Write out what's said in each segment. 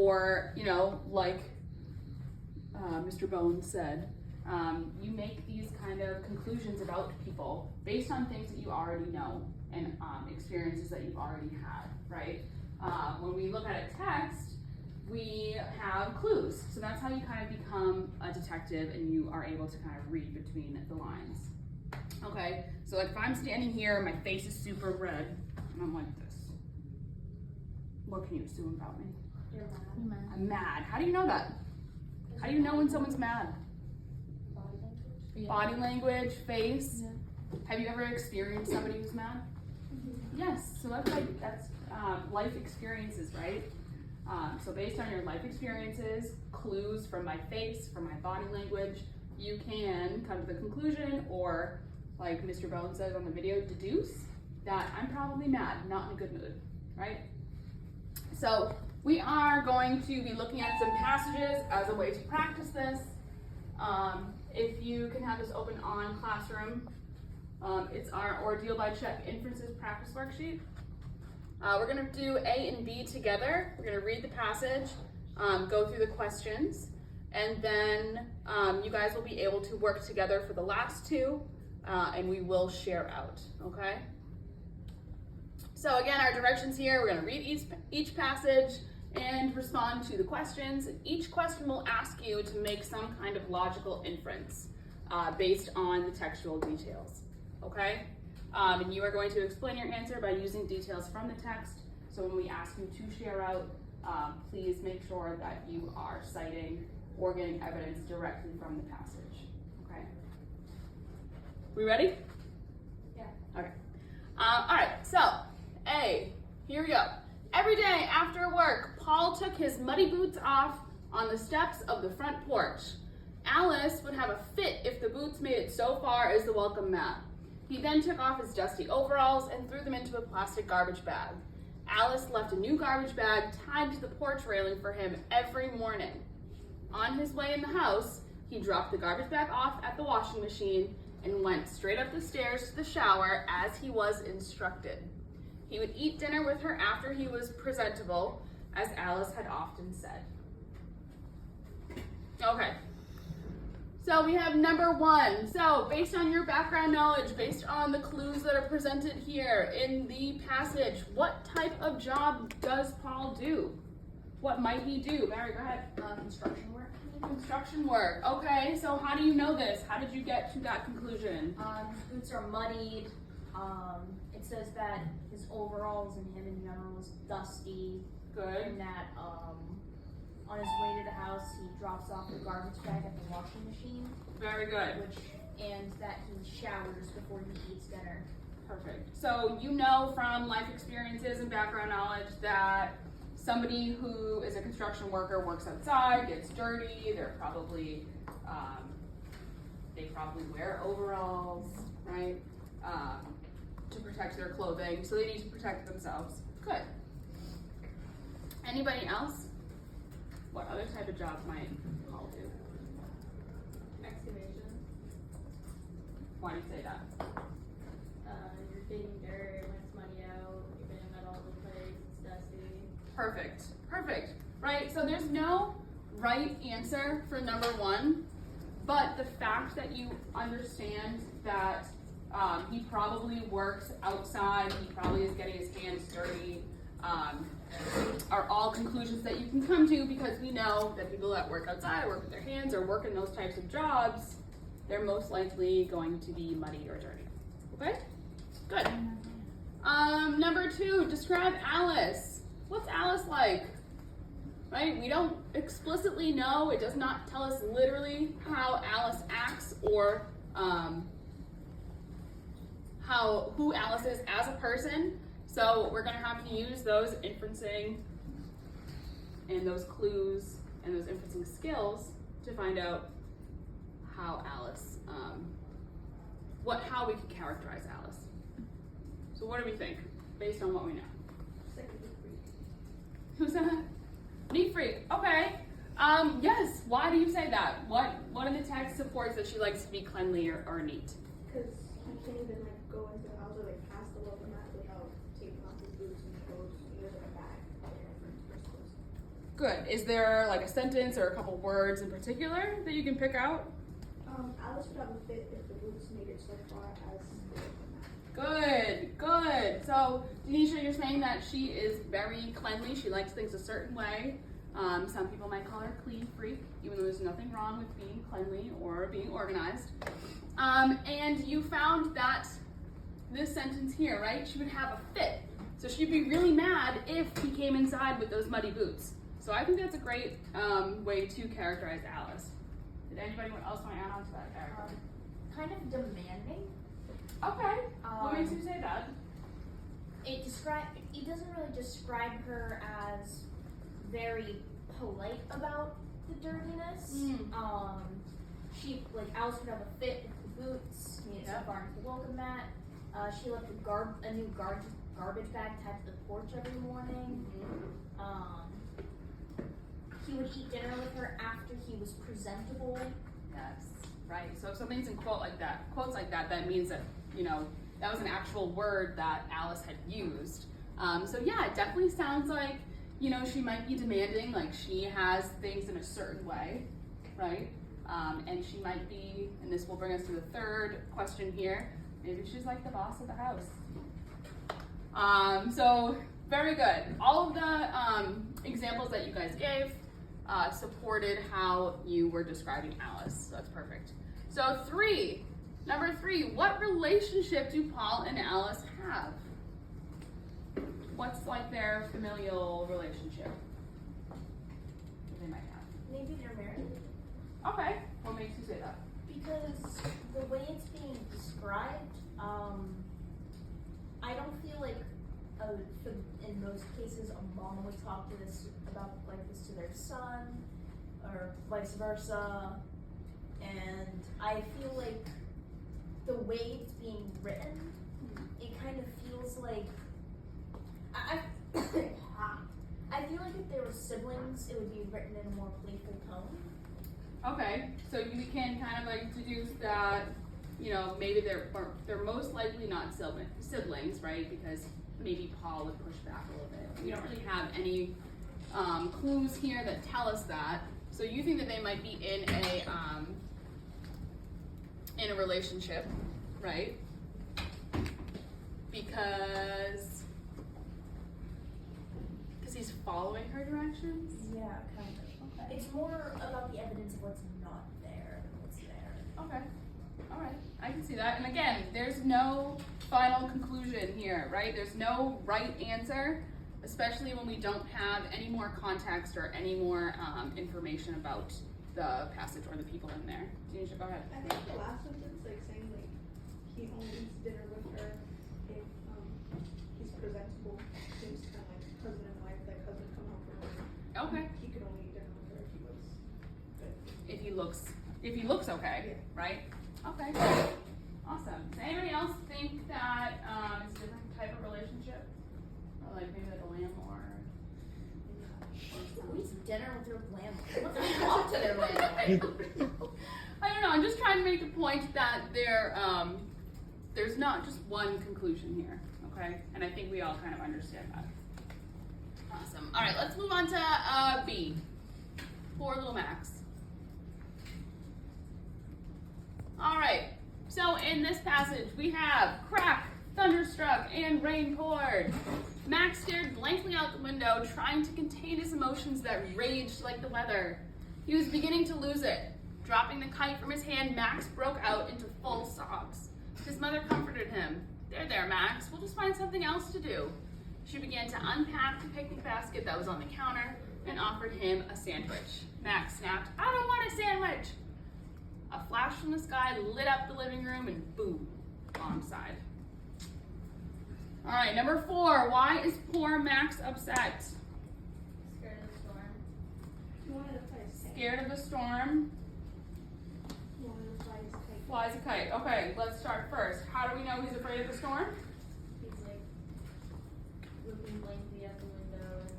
Or, you know, like Mr. Bones said, you make these kind of conclusions about people based on things that you already know and experiences that you've already had, right? When we look at a text, we have clues. So that's how you kind of become a detective and you are able to kind of read between the lines. Okay, so like if I'm standing here, my face is super red, and I'm like this. What can you assume about me? You're mad. I'm mad. How do you know that? How do you know when someone's mad? Body language. Yeah. Body language, face. Yeah. Have you ever experienced somebody who's mad? Yes. So that's life experiences, right? So based on your life experiences, clues from my face, from my body language, you can come to the conclusion, or like Mr. Bones says on the video, deduce that I'm probably mad, not in a good mood, right? So we are going to be looking at some passages as a way to practice this. If you can have this open on Classroom, it's our Ordeal by Check Inferences practice worksheet. We're going to do A and B together. We're going to read the passage, go through the questions, and then you guys will be able to work together for the last two, and we will share out, okay? So again, our directions here, we're going to read each passage and respond to the questions. Each question will ask you to make some kind of logical inference based on the textual details, okay? And you are going to explain your answer by using details from the text. So when we ask you to share out, please make sure that you are citing or getting evidence directly from the passage, okay? We ready? Yeah. Okay. All right, so A, here we go. Every day after work, Paul took his muddy boots off on the steps of the front porch. Alice would have a fit if the boots made it so far as the welcome mat. He then took off his dusty overalls and threw them into a plastic garbage bag. Alice left a new garbage bag tied to the porch railing for him every morning. On his way in the house, he dropped the garbage bag off at the washing machine and went straight up the stairs to the shower as he was instructed. He would eat dinner with her after he was presentable, as Alice had often said. Okay. So we have number one. So based on your background knowledge, based on the clues that are presented here in the passage, what type of job does Paul do? What might he do? Mary, go ahead. Construction work. Construction work. Okay, so how do you know this? How did you get to that conclusion? His boots are muddied. It says that his overalls and him in general is dusty. Good. And that on his way to the house, he drops off the garbage bag at the washing machine. Very good. And that he showers before he eats dinner. Perfect. So you know from life experiences and background knowledge that somebody who is a construction worker works outside, gets dirty, they're probably, they probably wear overalls, right? To protect their clothing, so they need to protect themselves. Good. Anybody else? What other type of job might Paul do? Excavation. Why do you say that? You're digging dirt when it's muddy out. You're getting mud all over the place. It's dusty. Perfect, perfect, right? So there's no right answer for number one, but the fact that you understand that he probably works outside, he probably is getting his hands dirty, are all conclusions that you can come to, because we know that people that work outside, work with their hands, or work in those types of jobs, they're most likely going to be muddy or dirty. Okay? Good. Number two, describe Alice. What's Alice like? Right? We don't explicitly know. It does not tell us literally how Alice acts or who Alice is as a person. So we're going to have to use those inferencing and those clues and those inferencing skills to find out how Alice, how we could characterize Alice. So what do we think based on what we know? Who's that? Neat freak. Okay. Yes. Why do you say that? What in the text supports that she likes to be cleanly or neat? Because he can't even go into the house or pass the welcome mat without taking off his boots and clothes. He has a bag for his clothes. Good. Is there like a sentence or a couple words in particular that you can pick out? Alice would have a fit if the boots made it so far as Good, good. So, Denisha, you're saying that she is very cleanly. She likes things a certain way. Some people might call her a clean freak, even though there's nothing wrong with being cleanly or being organized. And you found that this sentence here, right? She would have a fit. So she'd be really mad if he came inside with those muddy boots. So I think that's a great way to characterize Alice. Did anybody else want to add on to that character? Kind of demanding. Okay. What makes you say that? It doesn't really describe her as very polite about the dirtiness. She, like, Alice would have a fit with the boots, he needs to barn the welcome mat. She left a new garbage bag tied to the porch every morning. He would eat dinner with her after he was presentable. Yes, right. So if something's in quotes like that, that means that, you know, that was an actual word that Alice had used. So yeah, it definitely sounds like, you know, she might be demanding, like she has things in a certain way, right? And she might be, and this will bring us to the third question here, maybe she's like the boss of the house. So very good. All of the examples that you guys gave supported how you were describing Alice. So that's perfect. So number three, what relationship do Paul and Alice have? What's like their familial relationship that they might have? Maybe they're married. Okay, what makes you say that? Because the way it's being described, I don't feel like in most cases a mom would talk to this about like this to their son or vice versa, and I feel like the way it's being written, it kind of feels like I feel like if they were siblings, it would be written in a more playful tone. Okay, so you can kind of like deduce that, you know, maybe they're most likely not siblings, right? Because maybe Paul would push back a little bit. We don't really have any clues here that tell us that. So you think that they might be in a relationship, right? Because he's following her directions? Yeah, kind of. Okay. It's more about the evidence of what's not there than what's there. Okay. All right. I can see that. And again, there's no final conclusion here, right? There's no right answer, especially when we don't have any more context or any more information about the passage or the people in there. Denisha, go ahead. I think the last sentence, like saying like he only eats dinner with her if he's presentable, seems kind of like husband and wife, like husband come home from work. Okay. He could only eat dinner with her if he was good. If he looks okay, right? Okay. Awesome. Does anybody else think that it's a different type of relationship? Or like maybe like a landlord? Who eats dinner with their landlord? What's the talk to their landlord? I don't know. I'm just trying to make the point that there's not just one conclusion here, okay? And I think we all kind of understand that. Awesome. All right, let's move on to B. Poor little Max. All right. So in this passage, we have crack, thunderstruck, and rain poured. Max stared blankly out the window, trying to contain his emotions that raged like the weather. He was beginning to lose it. Dropping the kite from his hand, Max broke out into full sobs. His mother comforted him. There, Max. We'll just find something else to do. She began to unpack the picnic basket that was on the counter and offered him a sandwich. Max snapped, "I don't want a sandwich." A flash from the sky lit up the living room and boom, bomb side. All right, number 4. Why is poor Max upset? Scared of the storm. He wanted to fly his kite. Scared of the storm, He wanted to fly his kite. flies a kite. Okay, let's start first. How do we know he's afraid of the storm? He's like looking blankly out the window and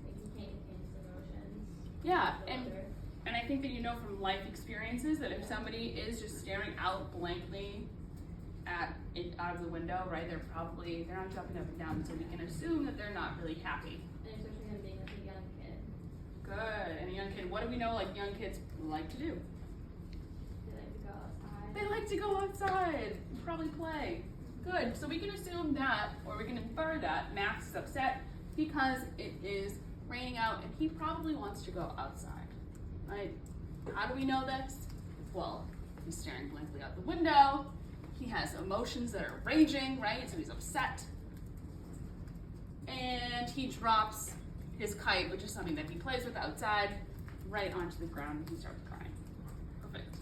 like he can't contain his emotions. Yeah, The and weather. I think that you know from life experiences that if somebody is just staring out blankly out of the window, right, they're not jumping up and down, so we can assume that they're not really happy. And especially him being like a young kid. what do we know like young kids like to do? They like to go outside. They like to go outside and probably play. Good, so we can assume that, or we can infer that Max is upset because it is raining out and he probably wants to go outside, right? How do we know this? Well, he's staring blankly out the window. He has emotions that are raging, right? So he's upset. And he drops his kite, which is something that he plays with outside, right onto the ground and he starts crying. Perfect.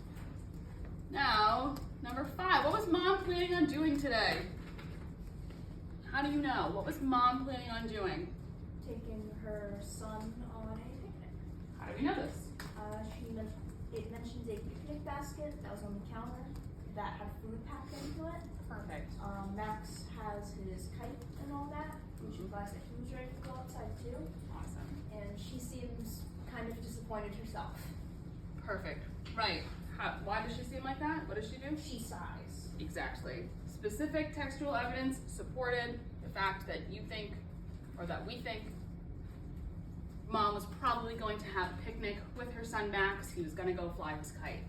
Now, number 5, what was Mom planning on doing today? How do you know? What was Mom planning on doing? Taking her son on a picnic. How do we know this? It mentions a picnic basket that was on the counter that had food packed into it. Perfect. Max has his kite and all that, which implies that he was ready to go outside too. Awesome. And she seems kind of disappointed herself. Perfect. Right. Why does she seem like that? What does she do? She sighs. Exactly. Specific textual evidence supported the fact that you think, or that we think, Mom was probably going to have a picnic with her son Max. He was going to go fly his kite.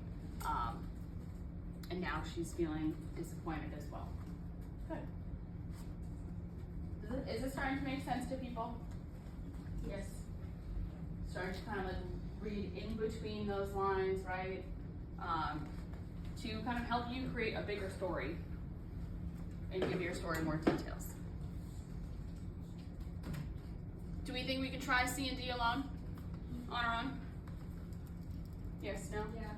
And now she's feeling disappointed as well. Good. Is it starting to make sense to people? Yes. Starting to kind of like read in between those lines, right? To kind of help you create a bigger story and give your story more details. Do we think we can try C and D alone? On our own? Yes, no? Yeah.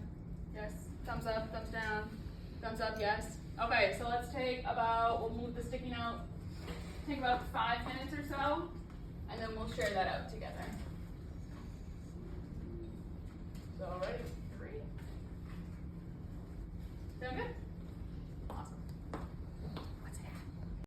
Yes. Thumbs up, thumbs down, thumbs up, yes. Okay, so let's take about, we'll move the sticky note, take about 5 minutes or so, and then we'll share that out together. So, ready? 3. Sound good?